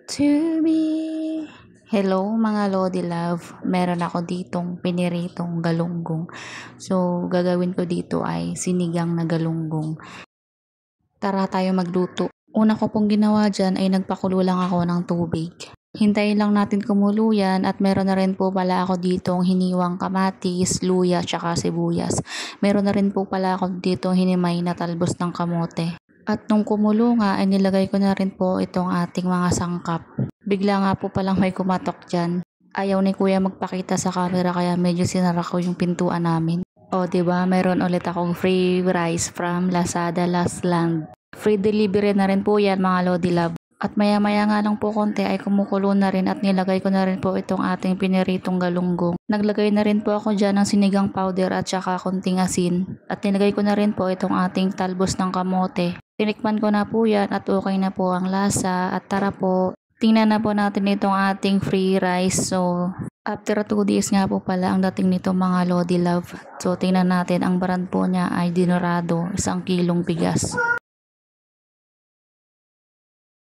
To be. Hello mga Lodi Love, meron ako ditong piniritong galunggong. So, gagawin ko dito ay sinigang na galunggong. Tara tayo magluto. Una ko pong ginawa dyan ay nagpakulo lang ako ng tubig. Hintayin lang natin kumulo yan at meron na rin po pala ako ditong hiniwang kamatis, luya, tsaka sibuyas. Meron na rin po pala ako ditong hinimay na talbos ng kamote. At nung kumulo nga ay nilagay ko na rin po itong ating mga sangkap. Bigla nga po palang may kumatok dyan. Ayaw ni kuya magpakita sa camera kaya medyo sinara ko yung pintuan namin. O diba, mayroon ulit akong free rice from Lazada Last Land. Free delivery na rin po yan mga Lodi Love. At maya maya nga lang po konti ay kumukulo na rin at nilagay ko na rin po itong ating piniritong galunggong. Naglagay na rin po ako dyan ng sinigang powder at saka konting asin. At nilagay ko na rin po itong ating talbos ng kamote. Tinikman ko na po yan at okay na po ang lasa. At tara po, tingnan na po natin itong ating free rice. So, after 2 days nga po pala ang dating nito mga Lodi Love. So, tingnan natin ang brand po niya ay Dinorado, 1 kilong bigas.